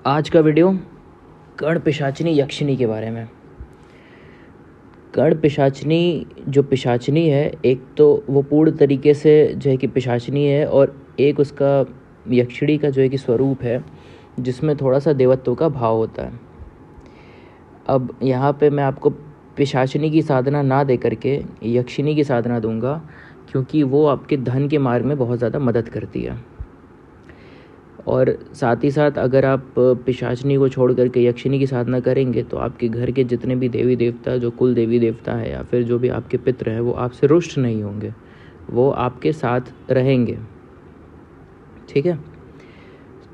आज का वीडियो कर्ण पिशाचिनी यक्षिनी के बारे में। कर्ण पिशाचिनी जो पिशाचिनी है, एक तो वो पूर्ण तरीके से जो है कि पिशाचिनी है, और एक उसका यक्षिणी का जो है कि स्वरूप है जिसमें थोड़ा सा देवत्व का भाव होता है। अब यहाँ पे मैं आपको पिशाचिनी की साधना ना दे करके यक्षिणी की साधना दूंगा, क्योंकि वो आपके धन के मार्ग में बहुत ज़्यादा मदद करती है। और साथ ही साथ अगर आप पिशाचिनी को छोड़ करके यक्षिणी की साधना करेंगे तो आपके घर के जितने भी देवी देवता, जो कुल देवी देवता है या फिर जो भी आपके पितृ हैं, वो आपसे रुष्ट नहीं होंगे, वो आपके साथ रहेंगे। ठीक है,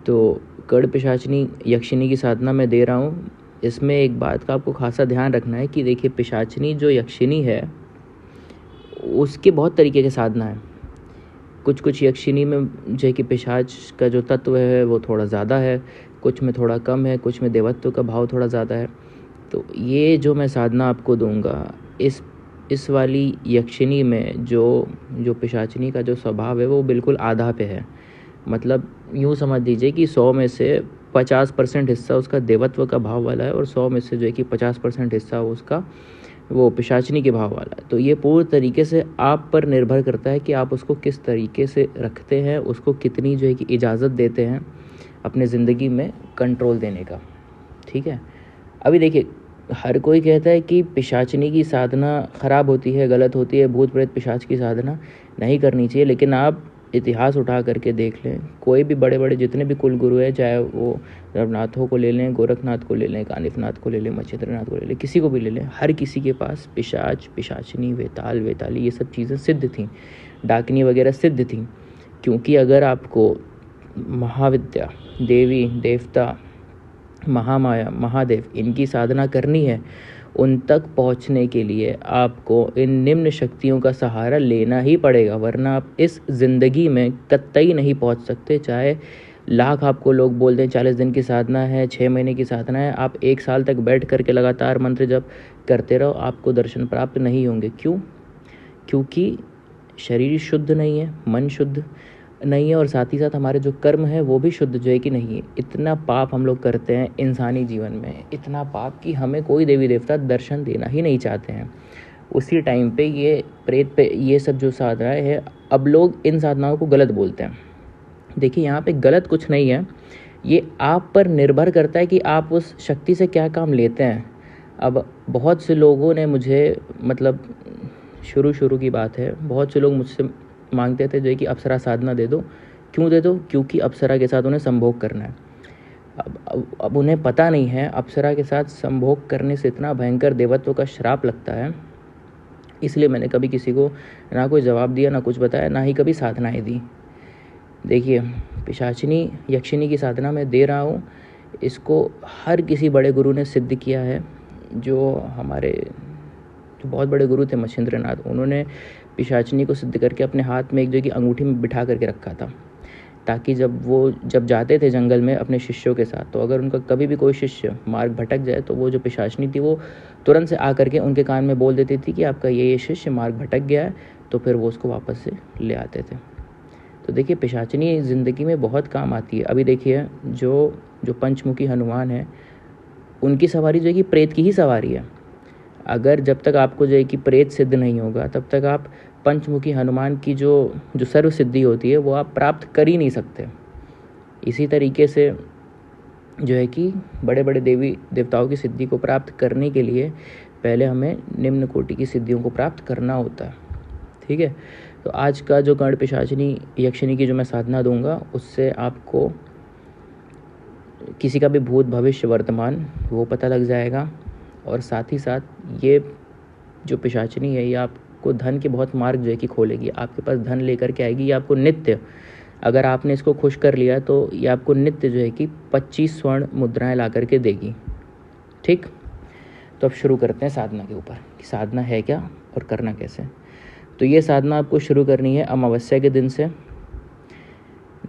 तो कर्ण पिशाचिनी यक्षिणी की साधना मैं दे रहा हूँ। इसमें एक बात का आपको खासा ध्यान रखना है कि देखिए, पिशाचिनी जो यक्षिणी है उसके बहुत तरीके के साधना है। कुछ यक्षिणी में जो है कि पिशाच का जो तत्व है वो थोड़ा ज़्यादा है, कुछ में थोड़ा कम है, कुछ में देवत्व का भाव थोड़ा ज़्यादा है। तो ये जो मैं साधना आपको दूंगा, इस वाली यक्षिणी में जो पिशाचिनी का जो स्वभाव है वो बिल्कुल आधा पे है। मतलब यूँ समझ लीजिए कि 100 में से 50% हिस्सा उसका देवत्व का भाव वाला है और 100 में से जो है कि 50% हिस्सा उसका वो पिशाचिनी के भाव वाला है। तो ये पूर्ण तरीके से आप पर निर्भर करता है कि आप उसको किस तरीके से रखते हैं, उसको कितनी जो है कि इजाज़त देते हैं अपने ज़िंदगी में कंट्रोल देने का। ठीक है, अभी देखिए, हर कोई कहता है कि पिशाचिनी की साधना ख़राब होती है, गलत होती है, भूत प्रेत पिशाच की साधना नहीं करनी चाहिए। लेकिन आप इतिहास उठा करके देख लें, कोई भी बड़े बड़े जितने भी कुल गुरु हैं, चाहे वो रघुनाथों को ले लें, गोरखनाथ को ले लें, कानिफनाथ को ले लें, मच्छिंद्रनाथ को ले लें, किसी को भी ले लें, हर किसी के पास पिशाच, पिशाचिनी, वेताल, वेताली, ये सब चीज़ें सिद्ध थीं, डाकिनी वगैरह सिद्ध थीं। क्योंकि अगर आपको महाविद्या, देवी देवता, महामाया, महादेव, इनकी साधना करनी है, उन तक पहुंचने के लिए आपको इन निम्न शक्तियों का सहारा लेना ही पड़ेगा, वरना आप इस ज़िंदगी में कतई नहीं पहुंच सकते। चाहे लाख आपको लोग बोल दें 40 दिन की साधना है, 6 महीने की साधना है, आप 1 साल तक बैठ करके लगातार मंत्र जप करते रहो, आपको दर्शन प्राप्त नहीं होंगे। क्यों? क्योंकि शरीर शुद्ध नहीं है, मन शुद्ध नहीं है, और साथ ही साथ हमारे जो कर्म है वो भी शुद्ध जो है कि नहीं है। इतना पाप हम लोग करते हैं इंसानी जीवन में, इतना पाप कि हमें कोई देवी देवता दर्शन देना ही नहीं चाहते हैं। उसी टाइम पे ये प्रेत पे ये सब जो साधनाएं है, अब लोग इन साधनाओं को गलत बोलते हैं। देखिए, यहाँ पे गलत कुछ नहीं है, ये आप पर निर्भर करता है कि आप उस शक्ति से क्या काम लेते हैं। अब बहुत से लोगों ने मुझे, मतलब शुरू की बात है, बहुत से लोग मुझसे मांगते थे जो है कि अप्सरा साधना दे दो। क्यों दे दो? क्योंकि अप्सरा के साथ उन्हें संभोग करना है। अब उन्हें पता नहीं है अप्सरा के साथ संभोग करने से इतना भयंकर देवत्व का श्राप लगता है। इसलिए मैंने कभी किसी को ना कोई जवाब दिया, ना कुछ बताया, ना ही कभी साधनाएं दी। देखिए, पिशाचिनी यक्षिणी की साधना मैं दे रहा हूँ, इसको हर किसी बड़े गुरु ने सिद्ध किया है। जो हमारे जो बहुत बड़े गुरु थे मच्छिंद्रनाथ, उन्होंने पिशाचिनी को सिद्ध करके अपने हाथ में एक जो कि अंगूठी में बिठा करके रखा था, ताकि जब जाते थे जंगल में अपने शिष्यों के साथ, तो अगर उनका कभी भी कोई शिष्य मार्ग भटक जाए तो वो जो पिशाचिनी थी वो तुरंत से आकर के उनके कान में बोल देती थी कि आपका ये शिष्य मार्ग भटक गया है, तो फिर वो उसको वापस से ले आते थे। तो देखिए, पिशाचिनी ज़िंदगी में बहुत काम आती है। अभी देखिए, जो पंचमुखी हनुमान है, उनकी सवारी जो है कि प्रेत की ही सवारी है। अगर जब तक आपको जो है कि प्रेत सिद्ध नहीं होगा, तब तक आप पंचमुखी हनुमान की जो सर्व सिद्धि होती है वो आप प्राप्त कर ही नहीं सकते। इसी तरीके से जो है कि बड़े बड़े देवी देवताओं की सिद्धि को प्राप्त करने के लिए पहले हमें निम्न कोटि की सिद्धियों को प्राप्त करना होता है। ठीक है, तो आज का जो कर्ण पिशाचिनी यक्षिणी की जो मैं साधना दूंगा, उससे आपको किसी का भी भूत भविष्य वर्तमान वो पता लग जाएगा। और साथ ही साथ ये जो पिशाचिनी है, ये आपको धन के बहुत मार्ग जो है कि खोलेगी, आपके पास धन लेकर के आएगी। ये आपको नित्य, अगर आपने इसको खुश कर लिया तो ये आपको नित्य जो है कि 25 स्वर्ण मुद्राएं ला करके देगी। ठीक, तो अब शुरू करते हैं साधना के ऊपर कि साधना है क्या और करना कैसे। तो ये साधना आपको शुरू करनी है अमावस्या के दिन से।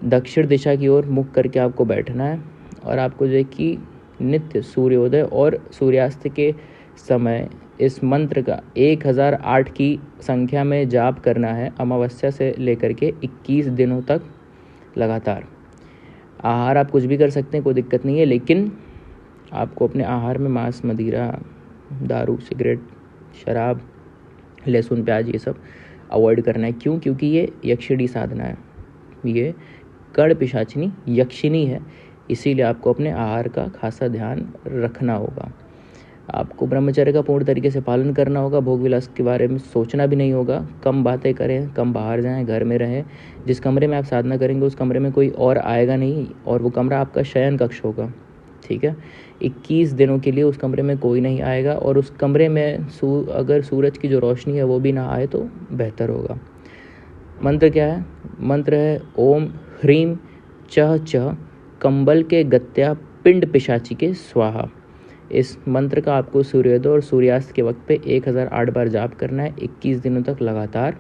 दक्षिण दिशा की ओर मुख करके आपको बैठना है, और आपको जो है कि नित्य सूर्योदय और सूर्यास्त के समय इस मंत्र का 1008 की संख्या में जाप करना है, अमावस्या से लेकर के 21 दिनों तक लगातार। आहार आप कुछ भी कर सकते हैं, कोई दिक्कत नहीं है, लेकिन आपको अपने आहार में मांस, मदिरा, दारू, सिगरेट, शराब, लहसुन, प्याज ये सब अवॉइड करना है। क्यों? क्योंकि ये यक्षिणी साधना है, ये कण पिशाचिनी यक्षिणी है, इसीलिए आपको अपने आहार का खासा ध्यान रखना होगा। आपको ब्रह्मचर्य का पूर्ण तरीके से पालन करना होगा, भोग विलास के बारे में सोचना भी नहीं होगा, कम बातें करें, कम बाहर जाएं, घर में रहें। जिस कमरे में आप साधना करेंगे उस कमरे में कोई और आएगा नहीं, और वो कमरा आपका शयन कक्ष होगा, ठीक है। 21 दिनों के लिए उस कमरे में कोई नहीं आएगा, और उस कमरे में अगर सूरज की जो रोशनी है वो भी ना आए तो बेहतर होगा। मंत्र क्या है? मंत्र है ओम ह्रीम चह चह कंबल के गत्या पिंड पिशाची के स्वाहा। इस मंत्र का आपको सूर्योदय और सूर्यास्त के वक्त पे 1008 बार जाप करना है 21 दिनों तक लगातार।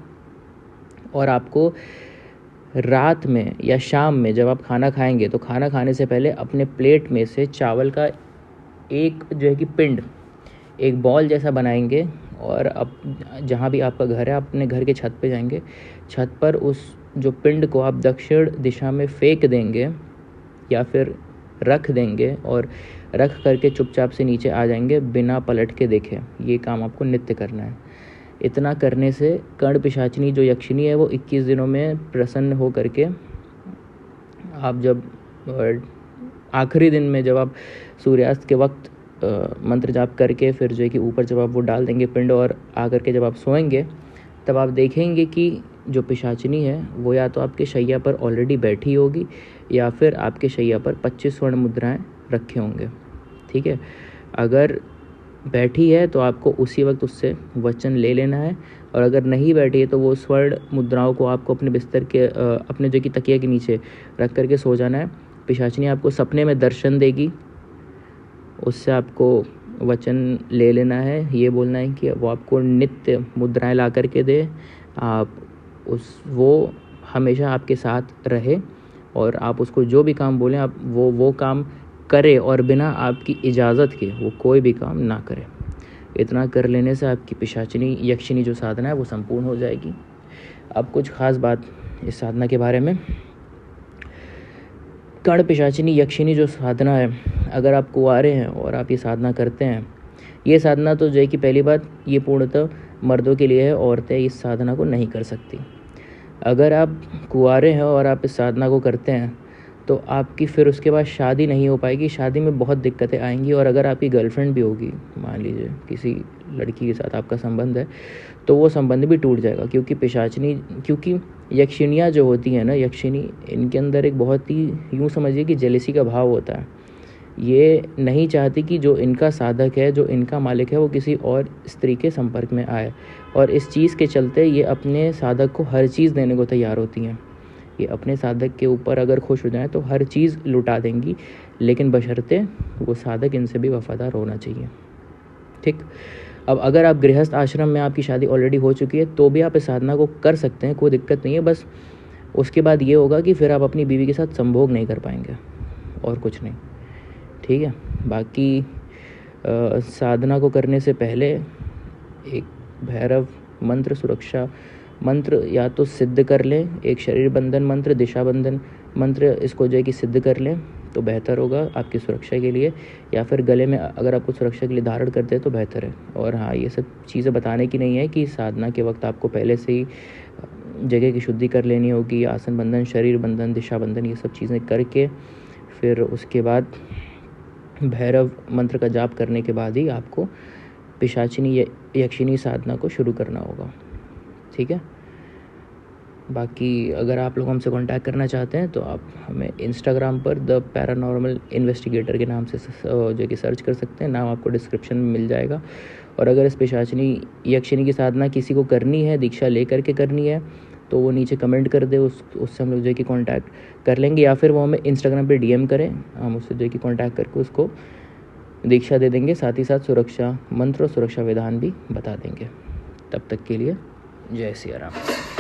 और आपको रात में या शाम में जब आप खाना खाएंगे तो खाना खाने से पहले अपने प्लेट में से चावल का एक जो है कि पिंड, एक बॉल जैसा बनाएंगे, और अब जहाँ भी आपका घर है अपने घर के छत पे जाएंगे, छत पर उस जो पिंड को आप दक्षिण दिशा में फेंक देंगे या फिर रख देंगे, और रख करके चुपचाप से नीचे आ जाएंगे बिना पलट के देखे। ये काम आपको नित्य करना है। इतना करने से कण पिशाचिनी जो यक्षिणी है वो 21 दिनों में प्रसन्न हो करके, आप जब आखिरी दिन में जब आप सूर्यास्त के वक्त मंत्र जाप करके फिर जो है कि ऊपर जब आप वो डाल देंगे पिंड, और आकर के जब आप सोएंगे तब आप देखेंगे कि जो पिशाचिनी है वो या तो आपके शैया पर ऑलरेडी बैठी होगी या फिर आपके शैया पर 25 स्वर्ण मुद्राएं रखे होंगे, ठीक है। अगर बैठी है तो आपको उसी वक्त उससे वचन ले लेना है, और अगर नहीं बैठी है तो वो स्वर्ण मुद्राओं को आपको अपने बिस्तर के अपने जो कि तकिया के नीचे रख करके सो जाना है। पिशाचिनी आपको सपने में दर्शन देगी, उससे आपको वचन ले लेना है, ये बोलना है कि वो आपको नित्य मुद्राएं ला करके दे, आप वो हमेशा आपके साथ रहे, और आप उसको जो भी काम बोलें आप वो काम करे, और बिना आपकी इजाज़त के वो कोई भी काम ना करे। इतना कर लेने से आपकी पिशाचिनी यक्षिणी जो साधना है वो संपूर्ण हो जाएगी। अब कुछ खास बात इस साधना के बारे में। कण पिशाचिनी यक्षिणी जो साधना है, अगर आप कुंवारे हैं और आप ये साधना करते हैं, ये साधना तो जो है कि पहली बात ये पूर्णतः मर्दों के लिए है, औरतें इस साधना को नहीं कर सकती। अगर आप कुंवारे हैं और आप इस साधना को करते हैं तो आपकी फिर उसके बाद शादी नहीं हो पाएगी, शादी में बहुत दिक्कतें आएंगी। और अगर आपकी गर्लफ्रेंड भी होगी, मान लीजिए किसी लड़की के साथ आपका संबंध है, तो वो संबंध भी टूट जाएगा, क्योंकि पिशाचिनी, क्योंकि यक्षिणियाँ जो होती हैं ना, यक्षिणी, इनके अंदर एक बहुत ही यूँ समझिए कि जेलसी का भाव होता है। ये नहीं चाहती कि जो इनका साधक है, जो इनका मालिक है, वो किसी और स्त्री के संपर्क में आए, और इस चीज़ के चलते ये अपने साधक को हर चीज़ देने को तैयार होती हैं। ये अपने साधक के ऊपर अगर खुश हो जाएं तो हर चीज़ लुटा देंगी, लेकिन बशर्ते वो साधक इनसे भी वफादार होना चाहिए, ठीक। अब अगर आप गृहस्थ आश्रम में आपकी शादी ऑलरेडी हो चुकी है तो भी आप इस साधना को कर सकते हैं, कोई दिक्कत नहीं है। बस उसके बाद ये होगा कि फिर आप अपनी बीवी के साथ संभोग नहीं कर पाएंगे, और कुछ नहीं, ठीक है। बाकी साधना को करने से पहले एक भैरव मंत्र, सुरक्षा मंत्र या तो सिद्ध कर लें, एक शरीर बंधन मंत्र, दिशा बंधन मंत्र, इसको जो है कि सिद्ध कर लें तो बेहतर होगा आपकी सुरक्षा के लिए, या फिर गले में अगर आपको सुरक्षा के लिए धारण करते हैं तो बेहतर है। और हाँ, ये सब चीज़ें बताने की नहीं है कि साधना के वक्त आपको पहले से ही जगह की शुद्धि कर लेनी होगी, आसन बंधन, शरीर बंधन, दिशा बंधन, ये सब चीज़ें करके फिर उसके बाद भैरव मंत्र का जाप करने के बाद ही आपको पिशाचिनी यक्षिणी साधना को शुरू करना होगा, ठीक है। बाकी अगर आप लोग हमसे कांटेक्ट करना चाहते हैं तो आप हमें इंस्टाग्राम पर द पैरानॉर्मल इन्वेस्टिगेटर के नाम से जो कि सर्च कर सकते हैं, नाम आपको डिस्क्रिप्शन में मिल जाएगा। और अगर इस पिशाचिनी यक्षिणी की साधना किसी को करनी है, दीक्षा ले करके करनी है, तो वो नीचे कमेंट कर दे, उससे हम लोग जो है कि कॉन्टैक्ट कर लेंगे, या फिर वो हमें इंस्टाग्राम पे डीएम करें, हम उससे जो है कि कॉन्टैक्ट करके उसको दीक्षा दे देंगे, साथ ही साथ सुरक्षा मंत्र और सुरक्षा विधान भी बता देंगे। तब तक के लिए जय सिया राम।